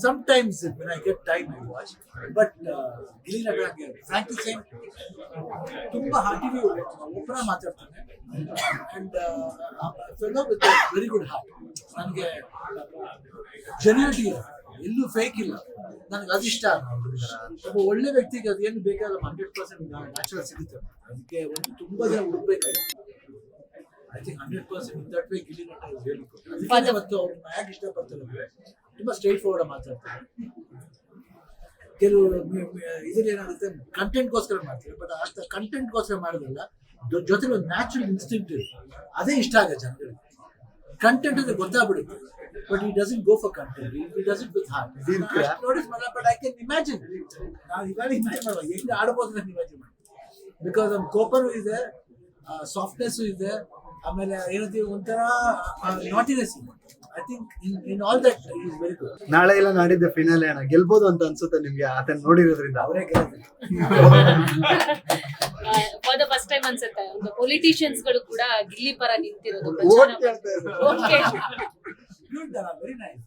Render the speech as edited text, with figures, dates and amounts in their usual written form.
Sometimes when I get time, I watch. But Gilli ನಟ Frankie same ತುಂಬಾ ಹಾರ್ಟಿಲಿ open ಮಾತಾಡ್ತಾನೆ and fellow with very good heart. ನನಗೆ genuinity ಇದೆ, ಎಲ್ಲೂ ಫೇಕ್ ಇಲ್ಲ. ನನಗೆ ಅದಿಷ್ಟ. ಒಬ್ಬ ಒಳ್ಳೆ ವ್ಯಕ್ತಿಗೆ ಅದೇನು ಬೇಕಾದ್ರೆ 100% ನ್ಯಾಚುರಲ್ ಸಿಗುತ್ತೆ. ಅದಕ್ಕೆ ಒಂದು ತುಂಬಾ ಜನ ಹುಡುಕ್ಬೇಕಾಗಿತ್ತು. I think 100% in that way Gilli Nata is really good. ಅದಕ್ಕೆ ಇವತ್ತು ಅವ್ರನ್ನ ಯಾಕೆ ಇಷ್ಟಪಡ್ತಾರೆ ಅಂದ್ರೆ ತುಂಬಾ ಸ್ಟ್ರೈಟ್ ಫಾರ್ವರ್ಡ್ ಮಾತಾಡ್ತಾರೆ. ಕೆಲವು ಇದ್ರಲ್ಲಿ ಏನಾಗುತ್ತೆ, ಕಂಟೆಂಟ್ಗೋಸ್ಕರ ಮಾಡ್ತಾರೆ. ಬಟ್ ಆ ಕಂಟೆಂಟ್ಗೋಸ್ಕರ ಮಾಡೋದಿಲ್ಲ, ಜೊತೆಲಿ ಒಂದು ನ್ಯಾಚುರಲ್ ಇನ್ಸ್ಟಿಂಕ್ಟ್ ಇದೆ. ಅದೇ ಇಷ್ಟ ಆಗುತ್ತೆ ಜನಗಳಿಗೆ. ಕಂಟೆಂಟ್ ಅಂದ್ರೆ ಗೊತ್ತಾಗ್ಬಿಡುತ್ತೆ, ಬಟ್ ಈ ಡಸಂಟ್ ಗೋ ಫಾರ್ ಕಂಟೆಂಟ್, ಈ ಡಸಂಟ್ ವಿತ್ ಹಾರ್ಟ್. ನೋಟಿಸ್ ಮಾಡಲ್ಲ, ಬಟ್ ಐ ಕ್ಯಾನ್ ಇಮ್ಯಾಜಿನ್. ನಾವು ಇವಾಗ ಇಮ್ಯಾಜಿನ್ ಮಾಡುವ ಹೆಂಗೆ ಆಡ್ಬೋದು ನಾನು ಇಮ್ಯಾಜಿನ್ ಮಾಡಿ. ಬಿಕಾಸ್ ನಮ್ಮ ಕೋಪರು ಇದೆ, ಸಾಫ್ಟ್ನೆಸ್ಸು ಇದೆ, ಆಮೇಲೆ ಏನಂತೀವಿ ಒಂಥರ ನಾಟಿನೆಸ್ ಇದೆ. I think in all that is very good. ನಾಳೆ ಇಲ್ಲ ನಾಡಿದ್ದ ಫಿನಾಲೆ ಅಣ್ಣ ಗೆಲ್ಬೋದು ಅಂತ ಅನ್ಸುತ್ತೆ ನಿಮ್ಗೆ ಆತನ ನೋಡಿರೋದ್ರಿಂದ? ಅವರೇ ಗೆಲ್ತಾರೆ. ಫಾರ್ ದ ಫಸ್ಟ್ ಟೈಮ್ ಅನ್ಸುತ್ತೆ ಒಂದು ಪೊಲಿಟಿಷಿಯನ್ಸ್ ಗಳು ಕೂಡ ಗಿಲ್ಲಿ ಪರ ನಿಂತಿರೋದು. ಓಟ್ ಕೇಳ್ತಾ ಇದ್ದಾರೆ. Okay Good, very nice.